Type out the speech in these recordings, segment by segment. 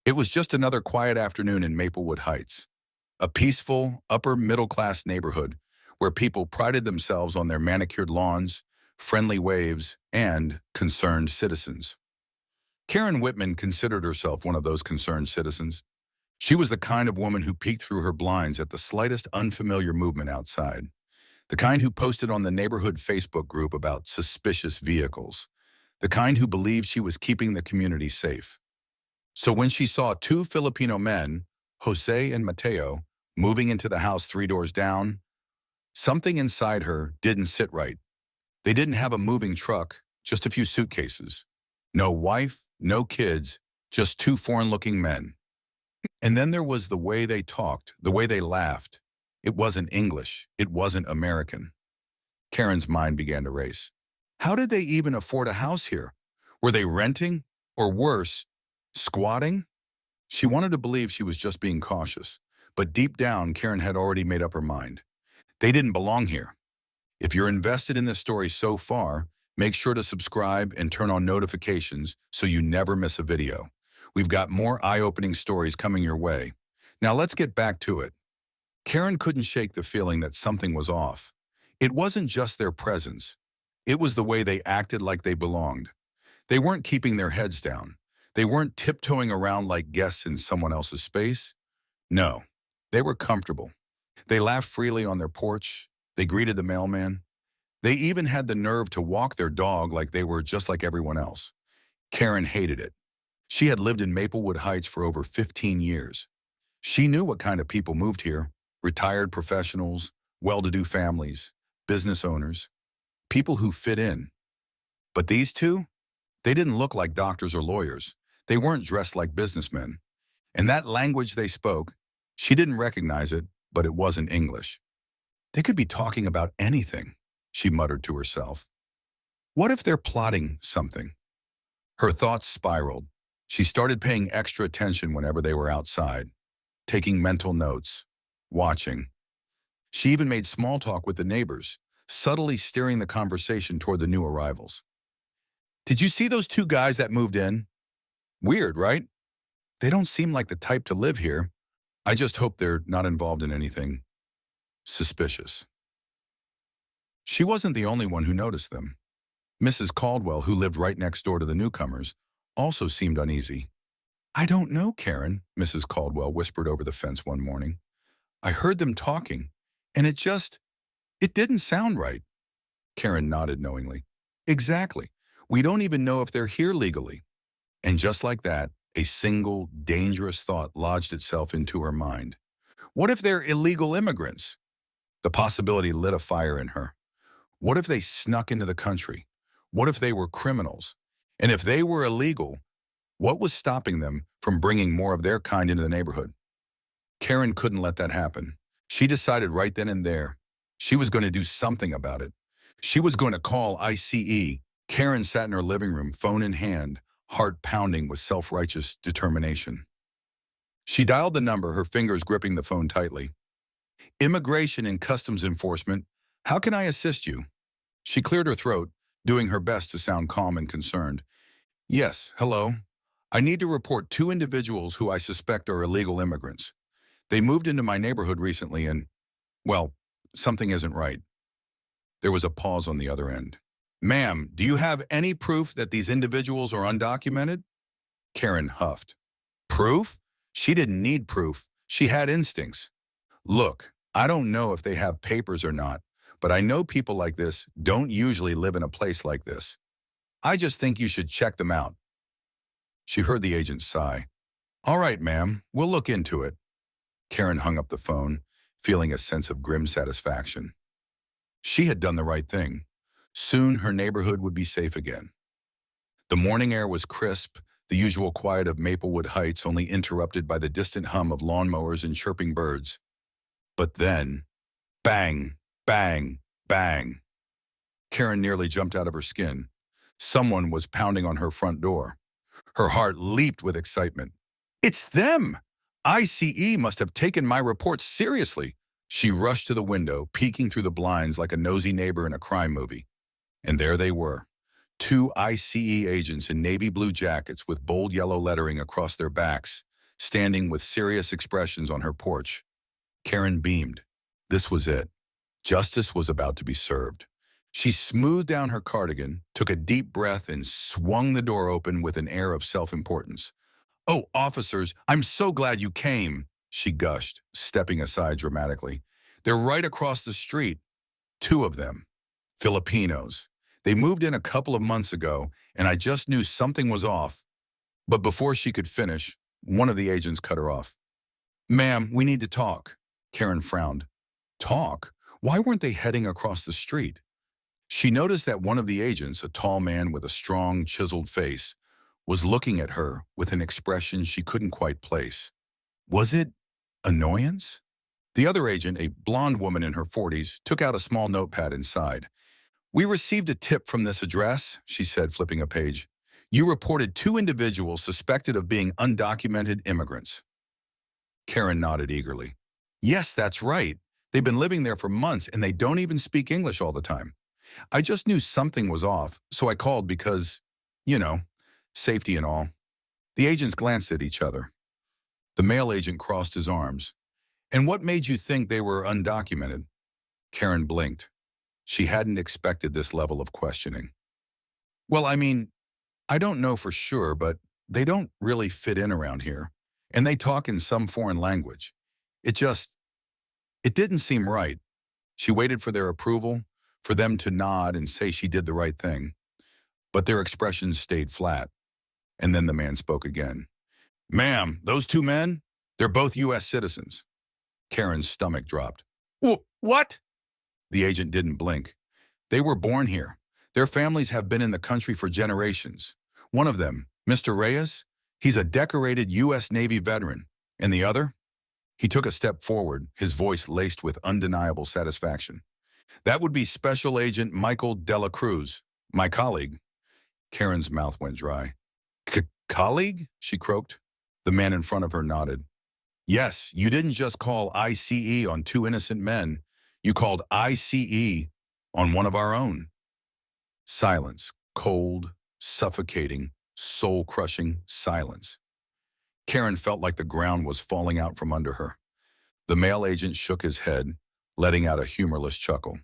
It was just another quiet afternoon in Maplewood Heights, a peaceful, upper-middle-class neighborhood where people prided themselves on their manicured lawns, friendly waves, and concerned citizens. Karen Whitman considered herself one of those concerned citizens. She was the kind of woman who peeked through her blinds at the slightest unfamiliar movement outside, the kind who posted on the neighborhood Facebook group about suspicious vehicles, the kind who believed she was keeping the community safe. So when she saw two Filipino men, Jose and Mateo, moving into the house three doors down, something inside her didn't sit right. They didn't have a moving truck, just a few suitcases. No wife, no kids, just two foreign-looking men. And then there was the way they talked, the way they laughed. It wasn't English. It wasn't American. Karen's mind began to race. How did they even afford a house here? Were they renting? Or worse, squatting? She wanted to believe she was just being cautious, but deep down, Karen had already made up her mind. They didn't belong here. If you're invested in this story so far, make sure to subscribe and turn on notifications so you never miss a video. We've got more eye-opening stories coming your way. Now let's get back to it. Karen couldn't shake the feeling that something was off. It wasn't just their presence. It was the way they acted like they belonged. They weren't keeping their heads down. They weren't tiptoeing around like guests in someone else's space. No, they were comfortable. They laughed freely on their porch. They greeted the mailman. They even had the nerve to walk their dog like they were just like everyone else. Karen hated it. She had lived in Maplewood Heights for over 15 years. She knew what kind of people moved here: retired professionals, well-to-do families, business owners, people who fit in. But these two? They didn't look like doctors or lawyers. They weren't dressed like businessmen. And that language they spoke, she didn't recognize it, but it wasn't English. They could be talking about anything, she muttered to herself. What if they're plotting something? Her thoughts spiraled. She started paying extra attention whenever they were outside, taking mental notes, watching. She even made small talk with the neighbors, subtly steering the conversation toward the new arrivals. Did you see those two guys that moved in? Weird, right? They don't seem like the type to live here. I just hope they're not involved in anything suspicious. She wasn't the only one who noticed them. Mrs. Caldwell, who lived right next door to the newcomers, also seemed uneasy. I don't know, Karen, Mrs. Caldwell whispered over the fence one morning. I heard them talking, and it didn't sound right. Karen nodded knowingly. Exactly. We don't even know if they're here legally. And just like that, a single, dangerous thought lodged itself into her mind. What if they're illegal immigrants? The possibility lit a fire in her. What if they snuck into the country? What if they were criminals? And if they were illegal, what was stopping them from bringing more of their kind into the neighborhood? Karen couldn't let that happen. She decided right then and there she was going to do something about it. She was going to call ICE. Karen sat in her living room, phone in hand, heart pounding with self-righteous determination. She dialed the number, her fingers gripping the phone tightly. Immigration and Customs Enforcement, how can I assist you? She cleared her throat, doing her best to sound calm and concerned. Yes, hello. I need to report two individuals who I suspect are illegal immigrants. They moved into my neighborhood recently and, well, something isn't right. There was a pause on the other end. Ma'am, do you have any proof that these individuals are undocumented? Karen huffed. Proof? She didn't need proof. She had instincts. Look, I don't know if they have papers or not, but I know people like this don't usually live in a place like this. I just think you should check them out. She heard the agent sigh. All right, ma'am, we'll look into it. Karen hung up the phone, feeling a sense of grim satisfaction. She had done the right thing. Soon her neighborhood would be safe again. The morning air was crisp, the usual quiet of Maplewood Heights only interrupted by the distant hum of lawnmowers and chirping birds. But then, bang, bang, bang. Karen nearly jumped out of her skin. Someone was pounding on her front door. Her heart leaped with excitement. It's them! ICE must have taken my report seriously. She rushed to the window, peeking through the blinds like a nosy neighbor in a crime movie. And there they were, two ICE agents in navy blue jackets with bold yellow lettering across their backs, standing with serious expressions on her porch. Karen beamed. This was it. Justice was about to be served. She smoothed down her cardigan, took a deep breath, and swung the door open with an air of self-importance. "Oh, officers, I'm so glad you came," she gushed, stepping aside dramatically. "They're right across the street. Two of them. Filipinos. They moved in a couple of months ago, and I just knew something was off." But before she could finish, one of the agents cut her off. "Ma'am, we need to talk." Karen frowned. Talk? Why weren't they heading across the street? She noticed that one of the agents, a tall man with a strong, chiseled face, was looking at her with an expression she couldn't quite place. Was it annoyance? The other agent, a blonde woman in her 40s, took out a small notepad inside. "We received a tip from this address," she said, flipping a page. "You reported two individuals suspected of being undocumented immigrants." Karen nodded eagerly. "Yes, that's right. They've been living there for months and they don't even speak English all the time. I just knew something was off, so I called because, you know, safety and all." The agents glanced at each other. The male agent crossed his arms. "And what made you think they were undocumented?" Karen blinked. She hadn't expected this level of questioning. "Well, I mean, I don't know for sure, but they don't really fit in around here. And they talk in some foreign language. It didn't seem right." She waited for their approval, for them to nod and say she did the right thing. But their expressions stayed flat. And then the man spoke again. "Ma'am, those two men, they're both U.S. citizens." Karen's stomach dropped. What?" The agent didn't blink. "They were born here. Their families have been in the country for generations. One of them, Mr. Reyes, he's a decorated U.S. Navy veteran. And the other?" He took a step forward, his voice laced with undeniable satisfaction. "That would be Special Agent Michael Dela Cruz, my colleague." Karen's mouth went dry. Colleague?" she croaked. The man in front of her nodded. "Yes, you didn't just call ICE on two innocent men. You called ICE on one of our own." Silence. Cold, suffocating, soul-crushing silence. Karen felt like the ground was falling out from under her. The male agent shook his head, letting out a humorless chuckle.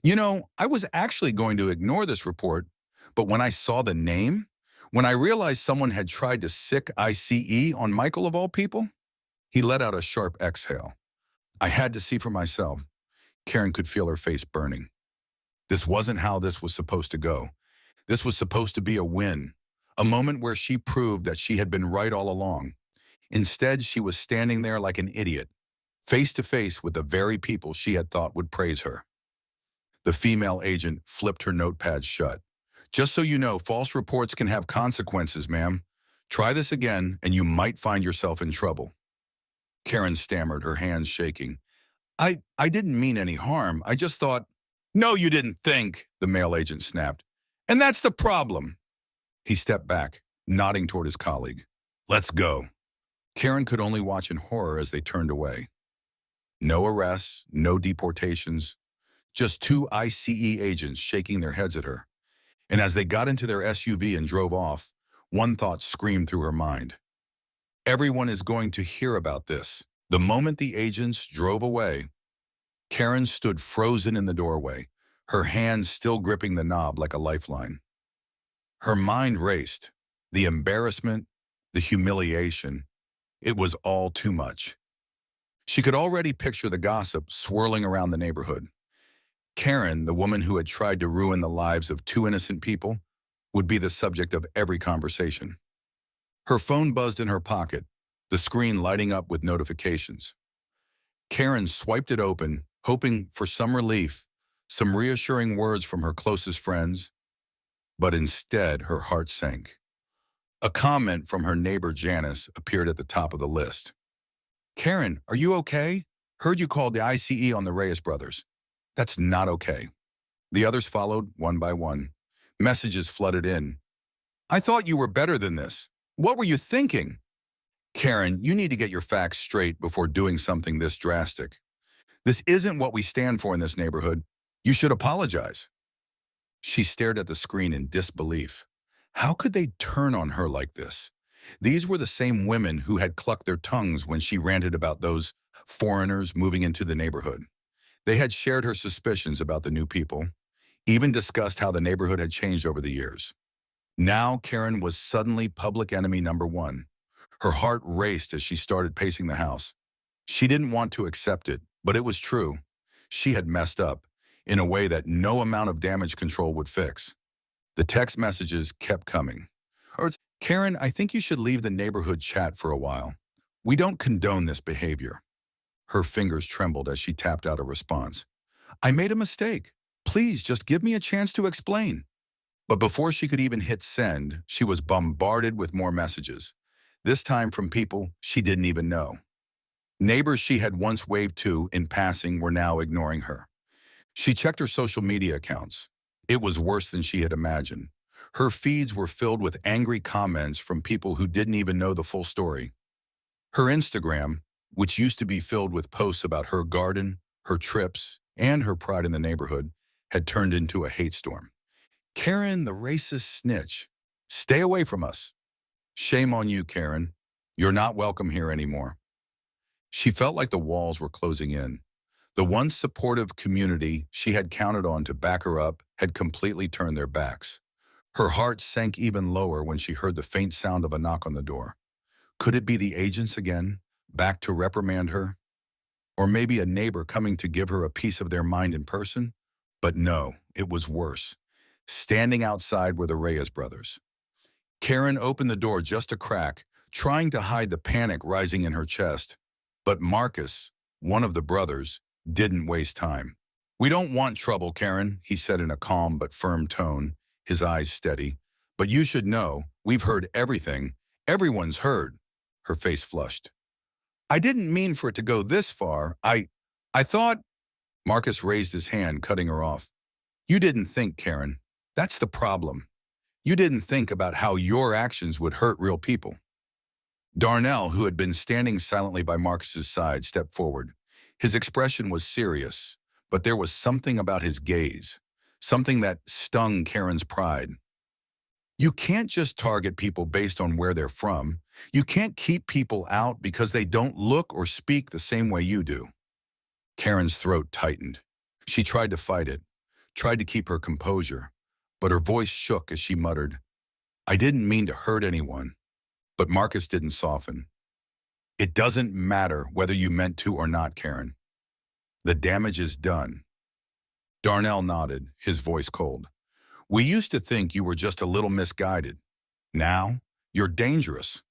"You know, I was actually going to ignore this report, but when I saw the name, when I realized someone had tried to sic ICE on Michael of all people," he let out a sharp exhale. "I had to see for myself." Karen could feel her face burning. This wasn't how this was supposed to go. This was supposed to be a win, a moment where she proved that she had been right all along. Instead, she was standing there like an idiot, face to face with the very people she had thought would praise her. The female agent flipped her notepad shut. "Just so you know, false reports can have consequences, ma'am. Try this again, and you might find yourself in trouble." Karen stammered, her hands shaking. I didn't mean any harm. I just thought—" "No, you didn't think," the male agent snapped. "And that's the problem." He stepped back, nodding toward his colleague. "Let's go." Karen could only watch in horror as they turned away. No arrests, no deportations, just two ICE agents shaking their heads at her. And as they got into their SUV and drove off, one thought screamed through her mind. Everyone is going to hear about this. The moment the agents drove away, Karen stood frozen in the doorway, her hands still gripping the knob like a lifeline. Her mind raced. The embarrassment, the humiliation, it was all too much. She could already picture the gossip swirling around the neighborhood. Karen, the woman who had tried to ruin the lives of two innocent people, would be the subject of every conversation. Her phone buzzed in her pocket, the screen lighting up with notifications. Karen swiped it open, hoping for some relief, some reassuring words from her closest friends, but instead her heart sank. A comment from her neighbor Janice appeared at the top of the list. "Karen, are you okay? Heard you called the ICE on the Reyes brothers. That's not okay." The others followed one by one. Messages flooded in. "I thought you were better than this. What were you thinking?" "Karen, you need to get your facts straight before doing something this drastic. This isn't what we stand for in this neighborhood. You should apologize." She stared at the screen in disbelief. How could they turn on her like this? These were the same women who had clucked their tongues when she ranted about those foreigners moving into the neighborhood. They had shared her suspicions about the new people, even discussed how the neighborhood had changed over the years. Now Karen was suddenly public enemy number one. Her heart raced as she started pacing the house. She didn't want to accept it, but it was true. She had messed up in a way that no amount of damage control would fix. The text messages kept coming. Karen, I think you should leave the neighborhood chat for a while. We don't condone this behavior. Her fingers trembled as she tapped out a response. I made a mistake. Please just give me a chance to explain. But before she could even hit send, she was bombarded with more messages, this time from people she didn't even know. Neighbors she had once waved to in passing were now ignoring her. She checked her social media accounts. It was worse than she had imagined. Her feeds were filled with angry comments from people who didn't even know the full story. Her Instagram, which used to be filled with posts about her garden, her trips, and her pride in the neighborhood, had turned into a hate storm. Karen, the racist snitch. Stay away from us. Shame on you, Karen. You're not welcome here anymore. She felt like the walls were closing in. The once supportive community she had counted on to back her up had completely turned their backs. Her heart sank even lower when she heard the faint sound of a knock on the door. Could it be the agents again, back to reprimand her? Or maybe a neighbor coming to give her a piece of their mind in person? But no, it was worse. Standing outside were the Reyes brothers. Karen opened the door just a crack, trying to hide the panic rising in her chest. But Marcus, one of the brothers, didn't waste time. We don't want trouble, Karen, he said in a calm but firm tone, his eyes steady. But you should know, we've heard everything. Everyone's heard. Her face flushed. I didn't mean for it to go this far. I thought... Marcus raised his hand, cutting her off. You didn't think, Karen. That's the problem. You didn't think about how your actions would hurt real people. Darnell, who had been standing silently by Marcus's side, stepped forward. His expression was serious, but there was something about his gaze, something that stung Karen's pride. You can't just target people based on where they're from. You can't keep people out because they don't look or speak the same way you do. Karen's throat tightened. She tried to fight it, tried to keep her composure, but her voice shook as she muttered, I didn't mean to hurt anyone. But Marcus didn't soften. It doesn't matter whether you meant to or not, Karen. The damage is done. Darnell nodded, his voice cold. We used to think you were just a little misguided. Now, you're dangerous.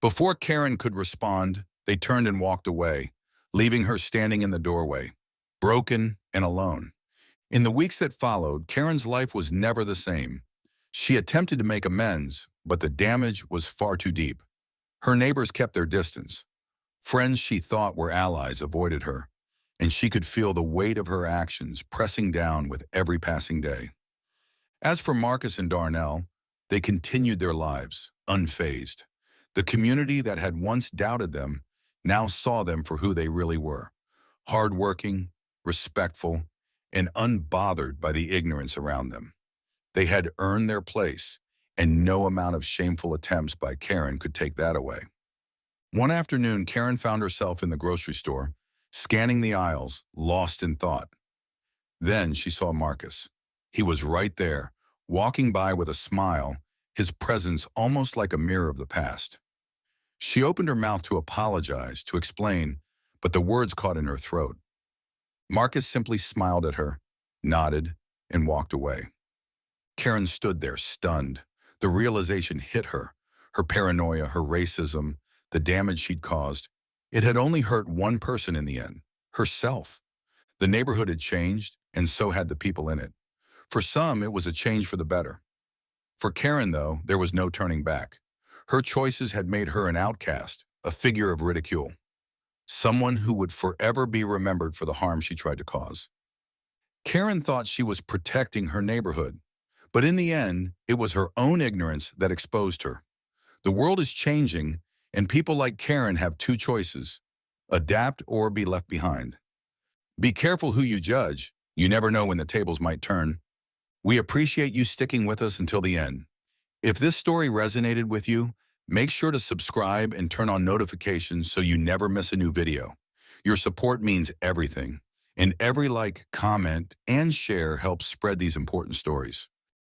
Before Karen could respond, they turned and walked away, leaving her standing in the doorway, broken and alone. In the weeks that followed, Karen's life was never the same. She attempted to make amends, but the damage was far too deep. Her neighbors kept their distance. Friends she thought were allies avoided her, and she could feel the weight of her actions pressing down with every passing day. As for Marcus and Darnell, they continued their lives, unfazed. The community that had once doubted them now saw them for who they really were, hardworking, respectful, and unbothered by the ignorance around them. They had earned their place, and no amount of shameful attempts by Karen could take that away. One afternoon, Karen found herself in the grocery store, scanning the aisles, lost in thought. Then she saw Marcus. He was right there, walking by with a smile, his presence almost like a mirror of the past. She opened her mouth to apologize, to explain, but the words caught in her throat. Marcus simply smiled at her, nodded, and walked away. Karen stood there, stunned. The realization hit her, her paranoia, her racism, the damage she'd caused. It had only hurt one person in the end, herself. The neighborhood had changed, and so had the people in it. For some, it was a change for the better. For Karen, though, there was no turning back. Her choices had made her an outcast, a figure of ridicule, someone who would forever be remembered for the harm she tried to cause. Karen thought she was protecting her neighborhood, but in the end, it was her own ignorance that exposed her. The world is changing, and people like Karen have two choices: adapt or be left behind. Be careful who you judge. You never know when the tables might turn. We appreciate you sticking with us until the end. If this story resonated with you, Make sure to subscribe and turn on notifications so you never miss a new video. Your support means everything, and every like, comment, and share helps spread these important stories.